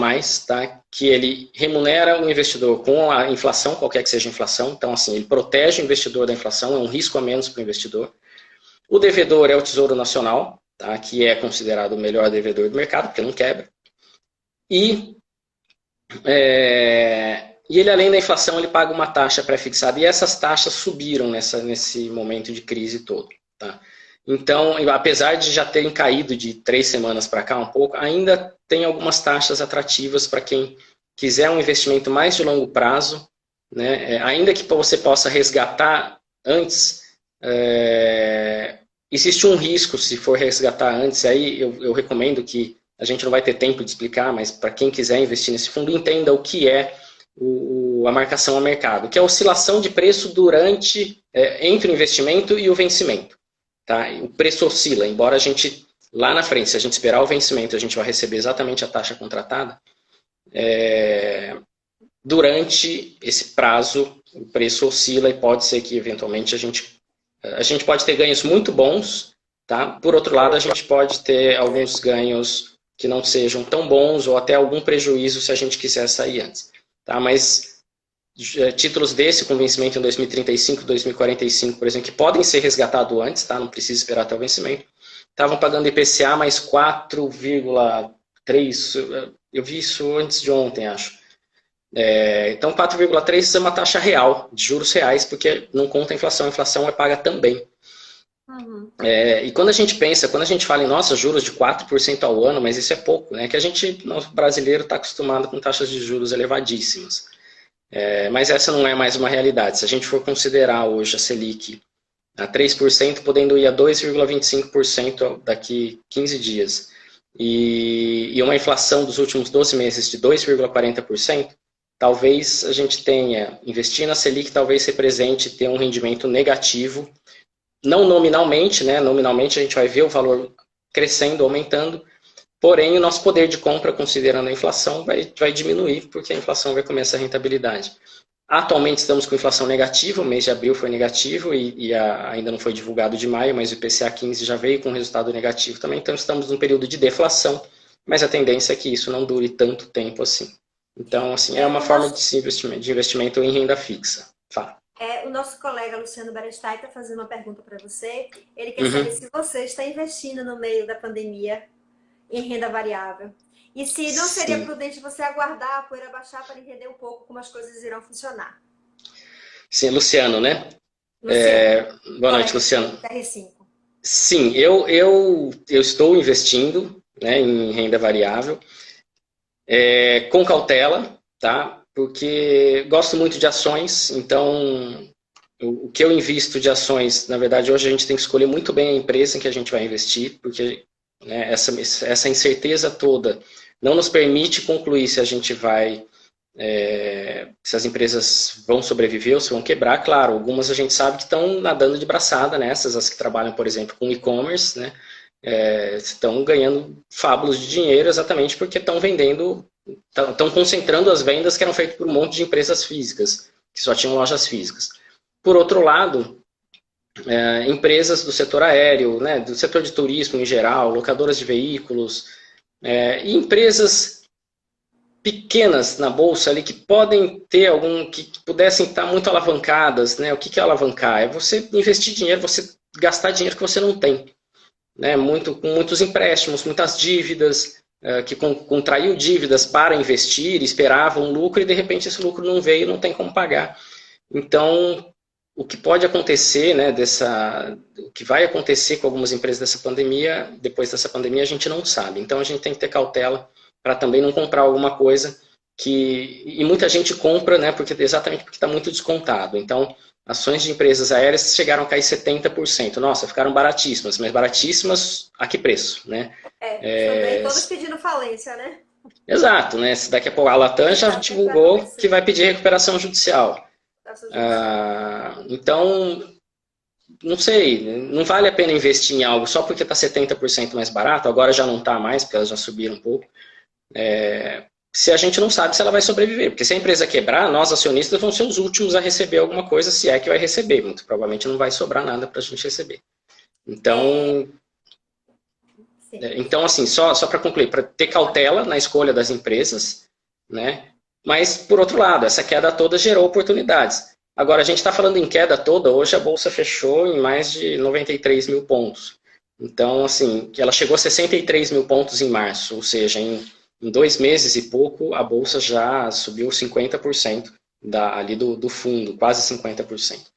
tá, que ele remunera o investidor com a inflação, qualquer que seja a inflação, então assim, ele protege o investidor da inflação, é um risco a menos para o investidor. O devedor é o Tesouro Nacional, tá, que é considerado o melhor devedor do mercado, porque não quebra. E ele, além da inflação, ele paga uma taxa pré-fixada. E essas taxas subiram nesse momento de crise todo. Tá? Então, apesar de já terem caído de 3 semanas para cá um pouco, ainda tem algumas taxas atrativas para quem quiser um investimento mais de longo prazo, né? Ainda que você possa resgatar antes, existe um risco se for resgatar antes, aí eu recomendo que a gente não vai ter tempo de explicar, mas para quem quiser investir nesse fundo, entenda o que é a marcação a mercado, que é a oscilação de preço entre o investimento e o vencimento. Tá? O preço oscila, embora a gente, lá na frente, se a gente esperar o vencimento, a gente vai receber exatamente a taxa contratada, durante esse prazo, o preço oscila e pode ser que, eventualmente, a gente pode ter ganhos muito bons, tá? Por outro lado, a gente pode ter alguns ganhos que não sejam tão bons ou até algum prejuízo se a gente quiser sair antes. Tá? Mas títulos desse com vencimento em 2035, 2045, por exemplo, que podem ser resgatados antes, tá? Não precisa esperar até o vencimento, estavam pagando IPCA mais 4,3, eu vi isso antes de ontem, acho. Então 4,3 é uma taxa real, de juros reais, porque não conta a inflação é paga também. Uhum. E quando a gente fala em nossa, juros de 4% ao ano, mas isso é pouco, né? Que nosso brasileiro está acostumado com taxas de juros elevadíssimas. Mas essa não é mais uma realidade. Se a gente for considerar hoje a Selic a 3%, podendo ir a 2,25% daqui 15 dias, e uma inflação dos últimos 12 meses de 2,40%, talvez a gente tenha, investir na Selic talvez represente ter um rendimento negativo, não nominalmente, né? Nominalmente a gente vai ver o valor crescendo, aumentando, porém o nosso poder de compra, considerando a inflação, vai diminuir, porque a inflação vai comer essa rentabilidade. Atualmente estamos com inflação negativa, o mês de abril foi negativo ainda não foi divulgado de maio, mas o IPCA 15 já veio com resultado negativo também, então estamos num período de deflação, mas a tendência é que isso não dure tanto tempo assim. Então, assim, é uma forma de investimento em renda fixa. Fala. O nosso colega Luciano Berestai está fazendo uma pergunta para você. Ele quer saber se você está investindo no meio da pandemia em renda variável. E se não seria prudente você aguardar a poeira baixar para entender um pouco como as coisas irão funcionar. Sim, Luciano, né? Boa noite, Luciano. TR5. Sim, eu estou investindo, né, em renda variável, com cautela, tá? Porque gosto muito de ações, então o que eu invisto de ações, na verdade, hoje a gente tem que escolher muito bem a empresa em que a gente vai investir, porque, né, essa incerteza toda não nos permite concluir se a gente se as empresas vão sobreviver ou se vão quebrar. Claro, algumas a gente sabe que estão nadando de braçada nessas, as que trabalham, por exemplo, com e-commerce, né? Estão ganhando fábulos de dinheiro exatamente porque estão vendendo, estão concentrando as vendas que eram feitas por um monte de empresas físicas, que só tinham lojas físicas. Por outro lado, empresas do setor aéreo, né, do setor de turismo em geral, locadoras de veículos, e empresas pequenas na bolsa ali que podem ter que pudessem estar muito alavancadas, né? O que é alavancar? É você investir dinheiro, você gastar dinheiro que você não tem, né? Com muitos empréstimos, muitas dívidas, que contraiu dívidas para investir, esperava um lucro e de repente esse lucro não veio e não tem como pagar. Então, o que pode acontecer, né, o que vai acontecer com algumas empresas depois dessa pandemia, a gente não sabe. Então, a gente tem que ter cautela para também não comprar alguma coisa e muita gente compra, né, exatamente porque está muito descontado. Então, ações de empresas aéreas chegaram a cair 70%. Nossa, ficaram baratíssimas, mas baratíssimas a que preço, né? Também todos pedindo falência, né? Exato, né? Daqui a pouco a Latam já divulgou que vai pedir recuperação judicial. Então, não sei, não vale a pena investir em algo só porque está 70% mais barato, agora já não está mais, porque elas já subiram um pouco, se a gente não sabe se ela vai sobreviver. Porque se a empresa quebrar, nós acionistas vamos ser os últimos a receber alguma coisa, se é que vai receber. Muito provavelmente não vai sobrar nada para a gente receber. Então, assim, só para concluir, para ter cautela na escolha das empresas, né? Mas, por outro lado, essa queda toda gerou oportunidades. Agora, a gente está falando em queda toda, hoje a Bolsa fechou em mais de 93 mil pontos. Então, assim, ela chegou a 63 mil pontos em março, ou seja, em 2 meses e pouco, a Bolsa já subiu 50% ali do fundo, quase 50%.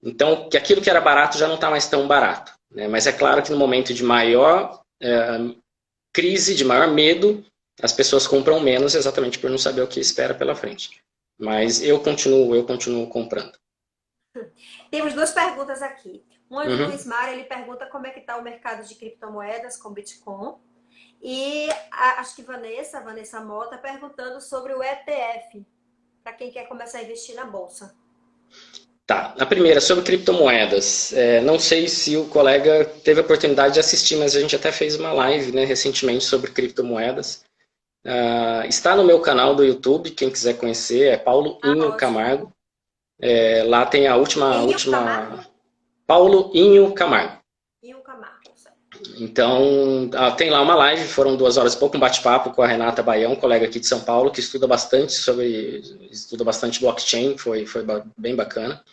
Então, que aquilo que era barato já não está mais tão barato, né? Mas é claro que no momento de maior crise, de maior medo, as pessoas compram menos exatamente por não saber o que espera pela frente. Mas eu continuo comprando. Temos duas perguntas aqui. Uma do Uhum. Luiz Mário, ele pergunta como é que está o mercado de criptomoedas com Bitcoin. E acho que Vanessa Mota, perguntando sobre o ETF, para quem quer começar a investir na Bolsa. Tá, a primeira, sobre criptomoedas. Não sei se o colega teve a oportunidade de assistir, mas a gente até fez uma live, né, recentemente sobre criptomoedas. Está no meu canal do YouTube, quem quiser conhecer, é Paulo Inho Ótimo. Camargo. Lá tem a E o Camargo? Paulo Inho Camargo. E o Camargo, certo. Então, tem lá uma live, foram 2 horas e pouco, um bate-papo com a Renata Baião, colega aqui de São Paulo, que estuda bastante blockchain, foi bem bacana.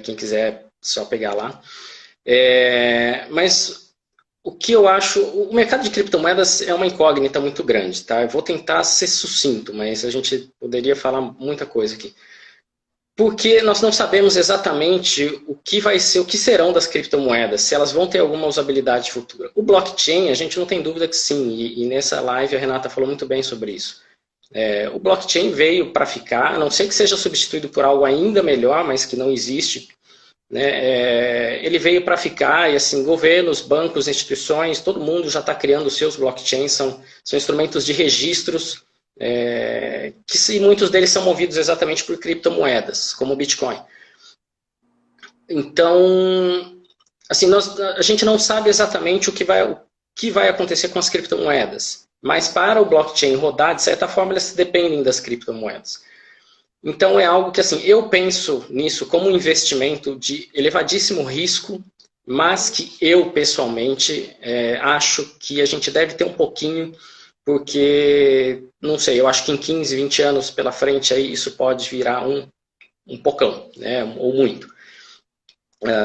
Quem quiser, só pegar lá. Mas o que eu acho, o mercado de criptomoedas é uma incógnita muito grande, tá? Eu vou tentar ser sucinto, mas a gente poderia falar muita coisa aqui. Porque nós não sabemos exatamente o que serão das criptomoedas, se elas vão ter alguma usabilidade futura. O blockchain, a gente não tem dúvida que sim, e nessa live a Renata falou muito bem sobre isso. O blockchain veio para ficar, a não ser que seja substituído por algo ainda melhor, mas que não existe, né? Ele veio para ficar e assim, governos, bancos, instituições, todo mundo já está criando os seus blockchains, são instrumentos de registros, que muitos deles são movidos exatamente por criptomoedas, como o Bitcoin. Então, assim, a gente não sabe exatamente o que vai acontecer com as criptomoedas, mas para o blockchain rodar, de certa forma, elas dependem das criptomoedas. Então é algo que assim, eu penso nisso como um investimento de elevadíssimo risco, mas que eu pessoalmente acho que a gente deve ter um pouquinho, porque, não sei, eu acho que em 15, 20 anos pela frente aí isso pode virar um pocão, né, ou muito.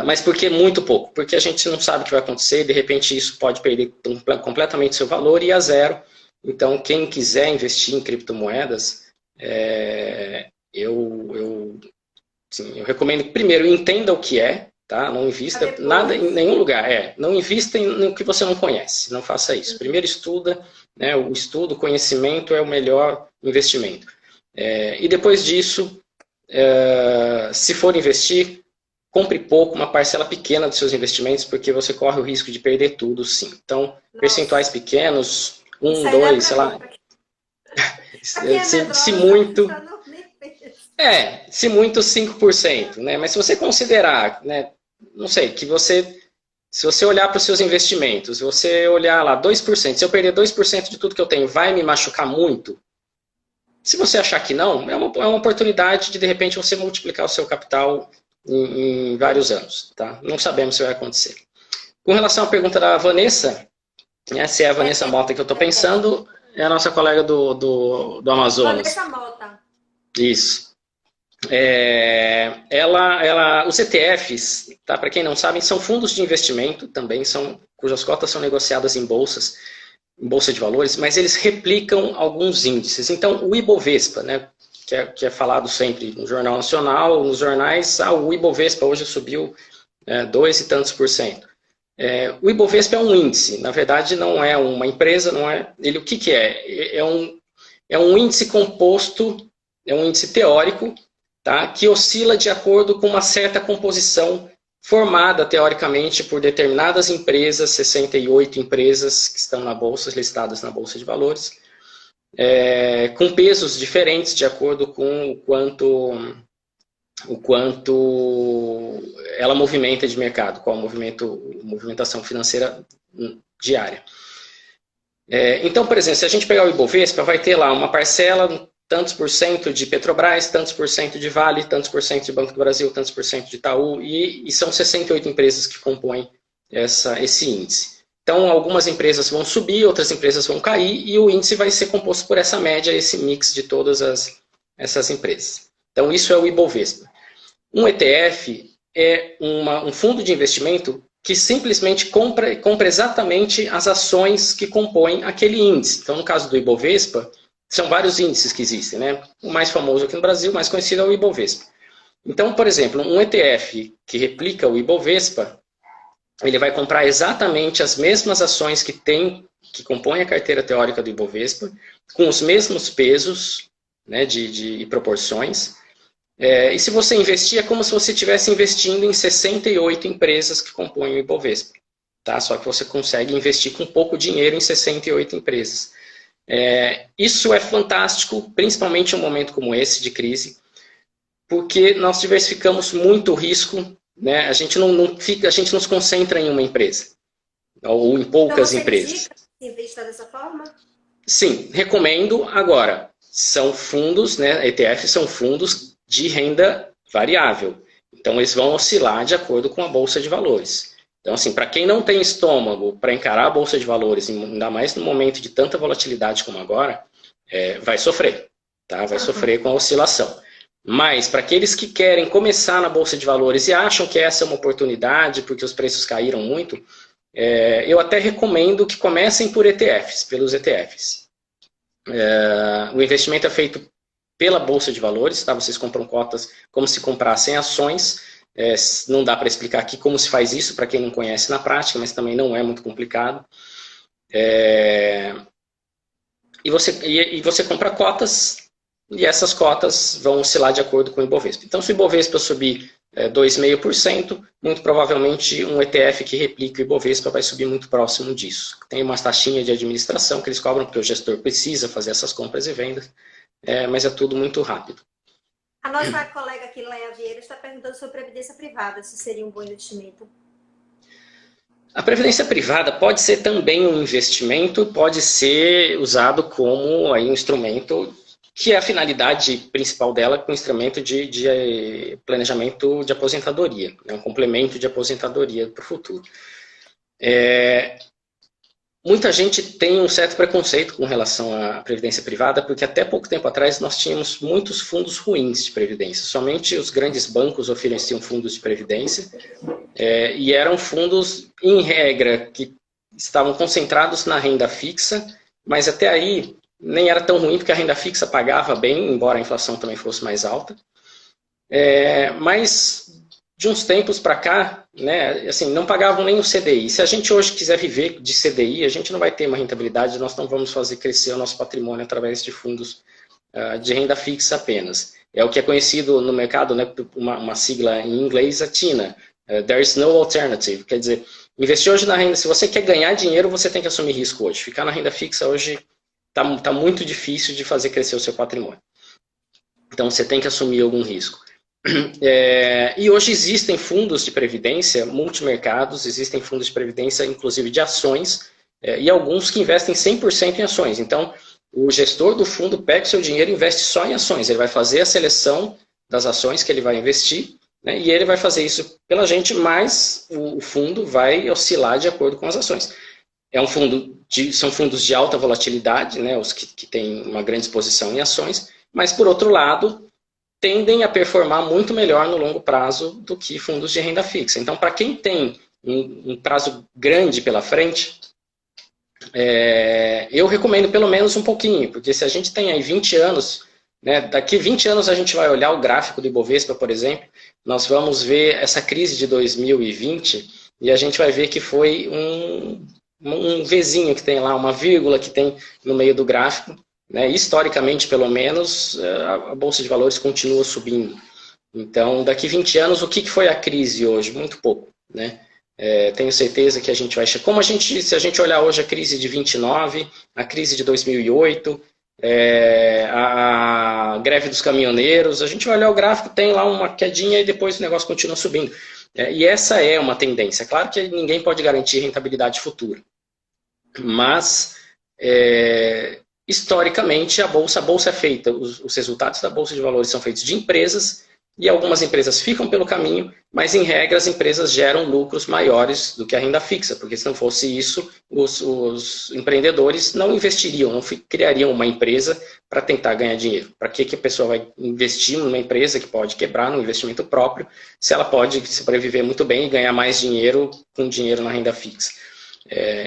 Mas por que muito pouco? Porque a gente não sabe o que vai acontecer, de repente isso pode perder completamente seu valor e ir a zero. Então quem quiser investir em criptomoedas, eu recomendo que primeiro entenda o que é, tá? Não invista nada em nenhum lugar. Não invista no que você não conhece, não faça isso. Primeiro estuda, né? O estudo, o conhecimento é o melhor investimento. E depois disso, se for investir, compre pouco, uma parcela pequena dos seus investimentos, porque você corre o risco de perder tudo, sim. Então, percentuais pequenos, 1, 2, sei lá. Se muito... se muito 5%, né? Mas se você considerar, né, não sei, se você olhar para os seus investimentos, se você olhar lá 2%, se eu perder 2% de tudo que eu tenho, vai me machucar muito? Se você achar que não, é uma oportunidade de repente, você multiplicar o seu capital em vários anos, tá? Não sabemos se vai acontecer. Com relação à pergunta da Vanessa, se é a Vanessa Mota que eu estou pensando, é a nossa colega do Amazonas. Vanessa Mota. Isso. Os ETFs, tá? Para quem não sabe, são fundos de investimento também, cujas cotas são negociadas em bolsas, em bolsa de valores, mas eles replicam alguns índices. Então, o Ibovespa, né, que é falado sempre no Jornal Nacional, nos jornais, o Ibovespa hoje subiu 2 e tantos %. O Ibovespa é um índice, na verdade não é uma empresa, não é. O que é? É um índice composto, é um índice teórico, tá, que oscila de acordo com uma certa composição formada, teoricamente, por determinadas empresas, 68 empresas que estão na Bolsa, listadas na Bolsa de Valores, com pesos diferentes de acordo com o quanto ela movimenta de mercado, qual a movimentação financeira diária. Então, por exemplo, se a gente pegar o Ibovespa, vai ter lá uma parcela, tantos por cento de Petrobras, tantos por cento de Vale, tantos por cento de Banco do Brasil, tantos por cento de Itaú, e são 68 empresas que compõem esse índice. Então, algumas empresas vão subir, outras empresas vão cair, e o índice vai ser composto por essa média, esse mix de todas essas empresas. Então, isso é o Ibovespa. Um ETF é um fundo de investimento que simplesmente compra exatamente as ações que compõem aquele índice. Então, no caso do Ibovespa, são vários índices que existem, né? O mais famoso aqui no Brasil, o mais conhecido é o Ibovespa. Então, por exemplo, um ETF que replica o Ibovespa, ele vai comprar exatamente as mesmas ações que compõem a carteira teórica do Ibovespa, com os mesmos pesos, né, de proporções, E se você investir, é como se você estivesse investindo em 68 empresas que compõem o Ibovespa. Tá? Só que você consegue investir com pouco dinheiro em 68 empresas. Isso é fantástico, principalmente em um momento como esse de crise, porque nós diversificamos muito o risco, né? A gente não se concentra em uma empresa, ou em poucas empresas. Indica investir dessa forma? Sim, recomendo. Agora, são fundos, né? ETFs são fundos de renda variável. Então, eles vão oscilar de acordo com a Bolsa de Valores. Então, assim, para quem não tem estômago para encarar a Bolsa de Valores, ainda mais no momento de tanta volatilidade como agora, vai sofrer, tá? Vai sofrer com a oscilação. Mas, para aqueles que querem começar na Bolsa de Valores e acham que essa é uma oportunidade, porque os preços caíram muito, eu até recomendo que comecem por ETFs, pelos ETFs. O investimento é feito pela Bolsa de Valores, tá? Vocês compram cotas como se comprassem ações. Não dá para explicar aqui como se faz isso para quem não conhece na prática, mas também não é muito complicado. E você compra cotas, e essas cotas vão oscilar de acordo com o Ibovespa. Então, se o Ibovespa subir 2,5%, muito provavelmente um ETF que replique o Ibovespa vai subir muito próximo disso. Tem umas taxinhas de administração que eles cobram, porque o gestor precisa fazer essas compras e vendas, mas é tudo muito rápido. A nossa colega aqui, Leia Vieira, está perguntando sobre previdência privada, se seria um bom investimento. A previdência privada pode ser também um investimento, pode ser usado como aí, um instrumento, que é a finalidade principal dela, com um instrumento de planejamento de aposentadoria, um complemento de aposentadoria para o futuro. Muita gente tem um certo preconceito com relação à previdência privada, porque até pouco tempo atrás nós tínhamos muitos fundos ruins de previdência. Somente os grandes bancos ofereciam fundos de previdência, e eram fundos, em regra, que estavam concentrados na renda fixa, mas até aí nem era tão ruim, porque a renda fixa pagava bem, embora a inflação também fosse mais alta. Mas de uns tempos para cá, né, assim, não pagavam nem o CDI. Se a gente hoje quiser viver de CDI, a gente não vai ter uma rentabilidade, nós não vamos fazer crescer o nosso patrimônio através de fundos de renda fixa apenas. É o que é conhecido no mercado, né, uma sigla em inglês, a TINA, There is no alternative. Quer dizer, investir hoje na renda, se você quer ganhar dinheiro, você tem que assumir risco hoje. Ficar na renda fixa hoje está muito difícil de fazer crescer o seu patrimônio. Então, você tem que assumir algum risco. E hoje existem fundos de previdência, multimercados, existem fundos de previdência, inclusive de ações, e alguns que investem 100% em ações. Então, o gestor do fundo pega o seu dinheiro e investe só em ações. Ele vai fazer a seleção das ações que ele vai investir, né, e ele vai fazer isso pela gente, mas o fundo vai oscilar de acordo com as ações. São fundos de alta volatilidade, né, os que têm uma grande exposição em ações, mas, por outro lado, tendem a performar muito melhor no longo prazo do que fundos de renda fixa. Então, para quem tem um prazo grande pela frente, eu recomendo pelo menos um pouquinho, porque se a gente tem aí 20 anos, né, daqui 20 anos a gente vai olhar o gráfico do Ibovespa, por exemplo, nós vamos ver essa crise de 2020 e a gente vai ver que foi um Vzinho que tem lá, uma vírgula que tem no meio do gráfico, né? Historicamente, pelo menos, a Bolsa de Valores continua subindo. Então, daqui 20 anos, o que foi a crise hoje? Muito pouco, né? Tenho certeza que a gente vai... Se a gente olhar hoje a crise de 29, a crise de 2008, a greve dos caminhoneiros, a gente vai olhar o gráfico, tem lá uma quedinha e depois o negócio continua subindo. E essa é uma tendência. Claro que ninguém pode garantir rentabilidade futura. Mas... historicamente, a bolsa é feita, os resultados da Bolsa de Valores são feitos de empresas, e algumas empresas ficam pelo caminho, mas em regra as empresas geram lucros maiores do que a renda fixa, porque se não fosse isso, os empreendedores não investiriam, não criariam uma empresa para tentar ganhar dinheiro. Para que a pessoa vai investir numa empresa que pode quebrar num investimento próprio, se ela pode sobreviver muito bem e ganhar mais dinheiro com dinheiro na renda fixa?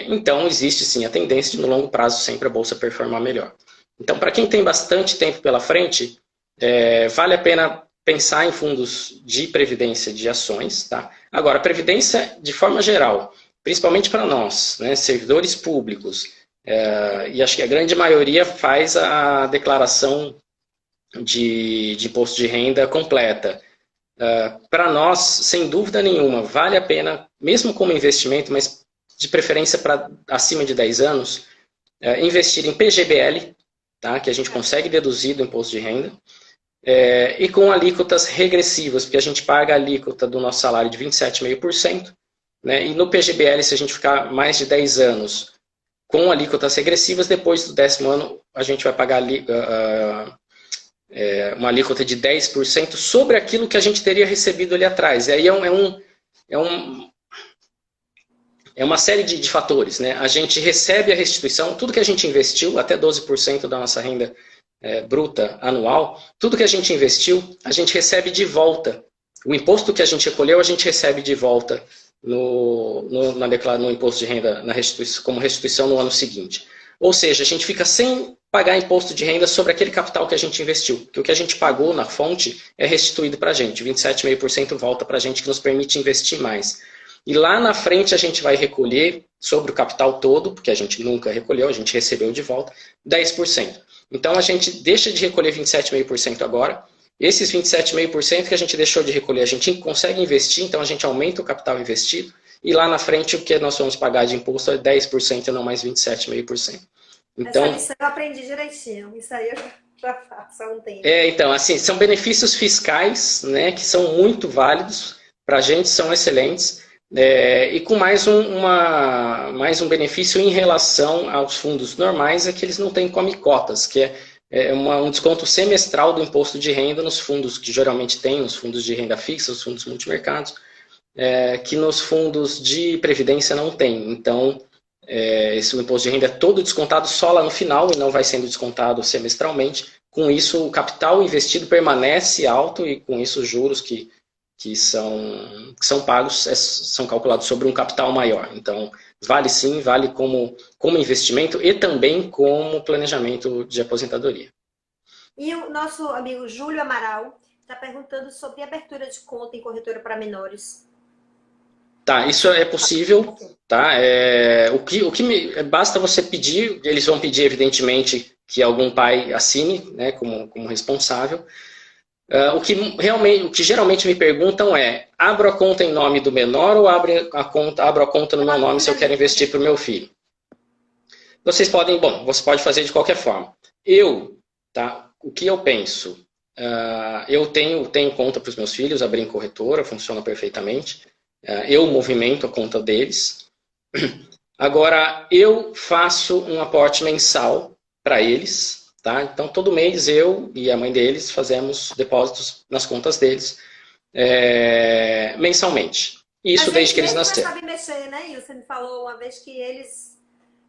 Então, existe sim a tendência de, no longo prazo, sempre a Bolsa performar melhor. Então, para quem tem bastante tempo pela frente, vale a pena pensar em fundos de previdência de ações. Tá? Agora, previdência de forma geral, principalmente para nós, né, servidores públicos, e acho que a grande maioria faz a declaração de imposto de renda completa. Para nós, sem dúvida nenhuma, vale a pena, mesmo como investimento, mas de preferência para acima de 10 anos, investir em PGBL, tá? Que a gente consegue deduzir do imposto de renda, e com alíquotas regressivas, porque a gente paga a alíquota do nosso salário de 27,5%, né? E no PGBL, se a gente ficar mais de 10 anos com alíquotas regressivas, depois do 10º ano a gente vai pagar uma alíquota de 10% sobre aquilo que a gente teria recebido ali atrás. E aí é uma série de fatores, né? A gente recebe a restituição, tudo que a gente investiu, até 12% da nossa renda bruta anual, tudo que a gente investiu, a gente recebe de volta. O imposto que a gente recolheu, a gente recebe de volta no imposto de renda como restituição no ano seguinte. Ou seja, a gente fica sem pagar imposto de renda sobre aquele capital que a gente investiu. Porque o que a gente pagou na fonte é restituído para a gente. 27,5% volta para a gente, que nos permite investir mais. E lá na frente a gente vai recolher sobre o capital todo, porque a gente nunca recolheu, a gente recebeu de volta, 10%. Então a gente deixa de recolher 27,5% agora. Esses 27,5% que a gente deixou de recolher, a gente consegue investir, então a gente aumenta o capital investido. E lá na frente o que nós vamos pagar de imposto é 10% e não mais 27,5%. Então, essa lição eu aprendi direitinho. Isso aí eu já faço há um tempo. Então, assim, são benefícios fiscais, né, que são muito válidos, para a gente são excelentes, e com mais um benefício em relação aos fundos normais, é que eles não têm come-cotas, que é um desconto semestral do imposto de renda nos fundos que geralmente tem, nos fundos de renda fixa, os fundos multimercados, que nos fundos de previdência não tem. Então, esse imposto de renda é todo descontado só lá no final e não vai sendo descontado semestralmente. Com isso, o capital investido permanece alto e com isso os juros que são pagos são calculados sobre um capital maior. Então, vale sim, vale como investimento e também como planejamento de aposentadoria. E o nosso amigo Júlio Amaral está perguntando sobre abertura de conta em corretora para menores. Tá, isso é possível, tá? Basta você pedir, eles vão pedir, evidentemente, que algum pai assine, né, como responsável. O que geralmente me perguntam é, abro a conta em nome do menor ou abro a conta no meu nome se eu quero investir para o meu filho? Você pode fazer de qualquer forma. O que eu penso? Eu tenho conta para os meus filhos, abri em corretora, funciona perfeitamente. Eu movimento a conta deles. Agora, eu faço um aporte mensal para eles, tá? Então, todo mês eu e a mãe deles fazemos depósitos nas contas deles mensalmente. Isso desde que eles nasceram. Mas eles sabem mexer, né? Você me falou uma vez que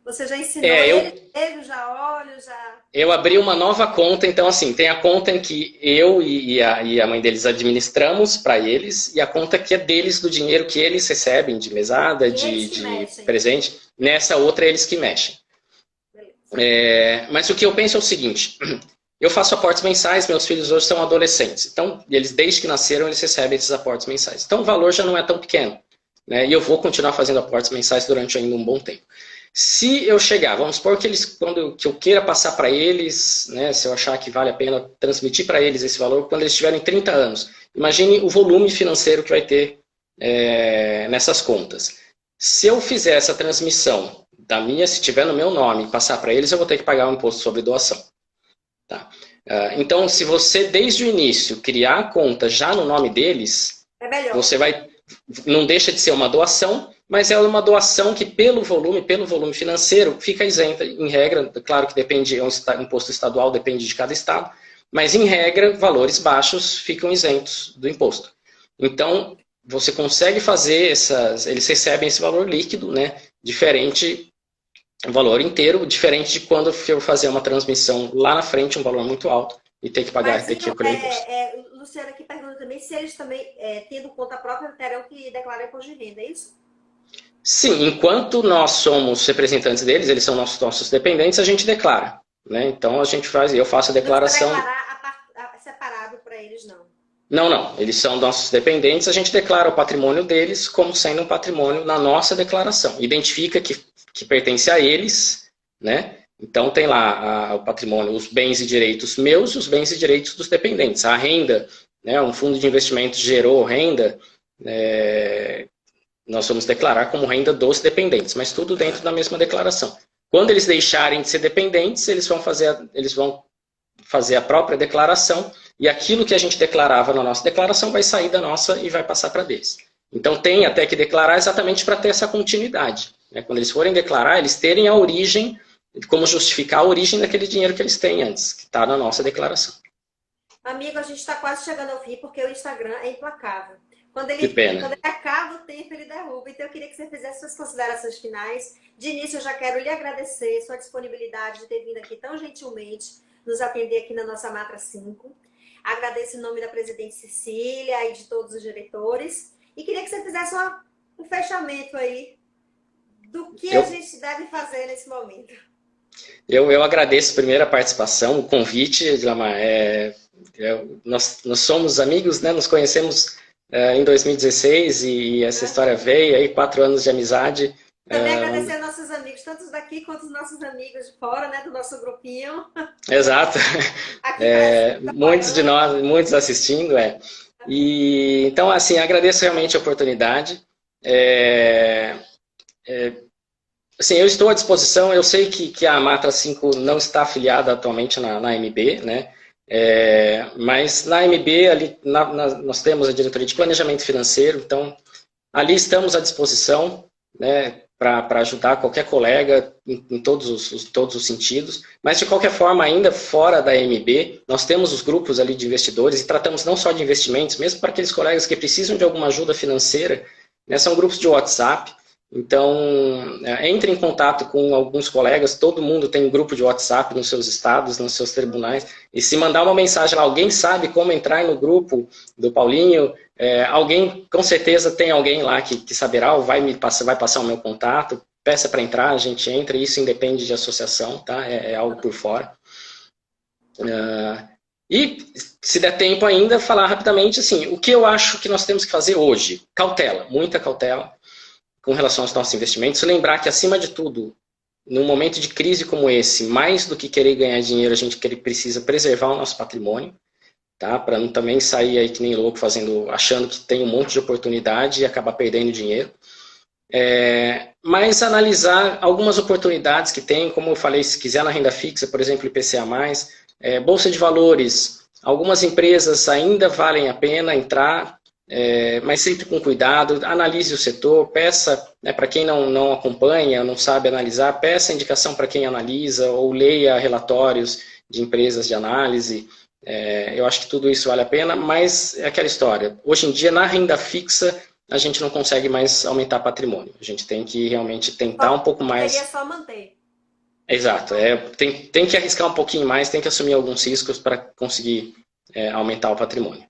você já ensinou eles já olham, já... Eu abri uma nova conta, então assim, tem a conta em que eu e a mãe deles administramos para eles, e a conta que é deles do dinheiro que eles recebem de mesada, de presente. Nessa outra, eles que mexem. Mas o que eu penso é o seguinte, eu faço aportes mensais, meus filhos hoje são adolescentes, então eles desde que nasceram eles recebem esses aportes mensais. Então o valor já não é tão pequeno, né? E eu vou continuar fazendo aportes mensais durante ainda um bom tempo. Se eu chegar, vamos supor que que eu queira passar para eles, né, se eu achar que vale a pena transmitir para eles esse valor, quando eles tiverem 30 anos. Imagine o volume financeiro que vai ter nessas contas. Se eu fizer essa transmissão se tiver no meu nome, passar para eles, eu vou ter que pagar um imposto sobre doação. Tá? Então, se você, desde o início, criar a conta já no nome deles, você não deixa de ser uma doação, mas é uma doação que pelo volume financeiro fica isenta, em regra, claro que depende, imposto estadual depende de cada estado, mas em regra, valores baixos ficam isentos do imposto. Então, você consegue fazer eles recebem esse valor líquido, né, o valor inteiro, diferente de quando eu fazer uma transmissão lá na frente, um valor muito alto, e ter que pagar, ter que recolher imposto. Luciana aqui pergunta também se eles também, tendo conta própria, terão que declarar imposto de renda, é isso? Sim, enquanto nós somos representantes deles, eles são nossos dependentes, a gente declara, né? Então eu faço a declaração. Não declarar separado para eles, não? Não, eles são nossos dependentes, a gente declara o patrimônio deles como sendo um patrimônio na nossa declaração. Identifica que pertence a eles, né? Então tem lá o patrimônio, os bens e direitos meus e os bens e direitos dos dependentes. A renda, né, um fundo de investimento gerou renda, nós vamos declarar como renda dos dependentes, mas tudo dentro da mesma declaração. Quando eles deixarem de ser dependentes, eles vão fazer a própria declaração e aquilo que a gente declarava na nossa declaração vai sair da nossa e vai passar para deles. Então tem até que declarar exatamente para ter essa continuidade, né? Quando eles forem declarar, eles terem a origem, como justificar a origem daquele dinheiro que eles têm antes, que está na nossa declaração. Amigo, a gente está quase chegando ao fim, porque o Instagram é implacável. Quando Que pena. ele acaba o tempo, ele derruba. Então, eu queria que você fizesse suas considerações finais. De início, eu já quero lhe agradecer sua disponibilidade de ter vindo aqui tão gentilmente nos atender aqui na nossa Matra 5. Agradeço em nome da presidente Cecília e de todos os diretores. E queria que você fizesse um fechamento aí do que a gente deve fazer nesse momento. Eu agradeço primeiro a participação, o convite, Ilamar. Nós somos amigos, né? Nos conhecemos em 2016 e essa história veio aí, 4 anos de amizade. Também agradecer aos nossos amigos, tanto os daqui quanto os nossos amigos de fora, né? Do nosso grupinho. Exato. Muitos de nós, muitos assistindo, E, então, assim, agradeço realmente a oportunidade. Assim, eu estou à disposição, eu sei que a Matra 5 não está afiliada atualmente na MB, né? Mas na MB, ali, nós temos a diretoria de planejamento financeiro, então ali estamos à disposição, né, para ajudar qualquer colega em todos os sentidos, mas de qualquer forma, ainda fora da MB, nós temos os grupos ali de investidores e tratamos não só de investimentos, mesmo para aqueles colegas que precisam de alguma ajuda financeira, né, são grupos de WhatsApp. Então, entre em contato com alguns colegas, todo mundo tem um grupo de WhatsApp nos seus estados, nos seus tribunais, e se mandar uma mensagem lá, alguém sabe como entrar no grupo do Paulinho, alguém, com certeza tem alguém lá que saberá ou vai passar o meu contato, peça para entrar, a gente entra, e isso independe de associação, tá? É algo por fora. E, se der tempo ainda, falar rapidamente, assim, o que eu acho que nós temos que fazer hoje? Cautela, muita cautela, com relação aos nossos investimentos, lembrar que, acima de tudo, num momento de crise como esse, mais do que querer ganhar dinheiro, a gente precisa preservar o nosso patrimônio, tá? Para não também sair aí que nem louco, achando que tem um monte de oportunidade e acabar perdendo dinheiro. Mas analisar algumas oportunidades que tem, como eu falei, se quiser na renda fixa, por exemplo, IPCA+, Bolsa de Valores, algumas empresas ainda valem a pena entrar, mas sempre com cuidado, analise o setor, peça, né, para quem não acompanha, não sabe analisar, peça indicação para quem analisa ou leia relatórios de empresas de análise. Eu acho que tudo isso vale a pena, mas é aquela história. Hoje em dia, na renda fixa, a gente não consegue mais aumentar patrimônio. A gente tem que realmente tentar um pouco mais... Seria só manter. Exato. Tem que arriscar um pouquinho mais, tem que assumir alguns riscos para conseguir aumentar o patrimônio.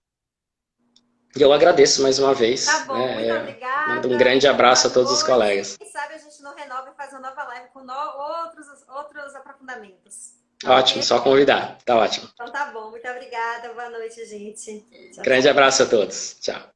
E eu agradeço mais uma vez. Tá bom, muito obrigada. Mando um grande abraço a todos os colegas. Quem sabe a gente não renova e faz uma nova live com outros aprofundamentos. Ótimo, só convidar. Tá ótimo. Então tá bom, muito obrigada. Boa noite, gente. Grande abraço a todos. Tchau.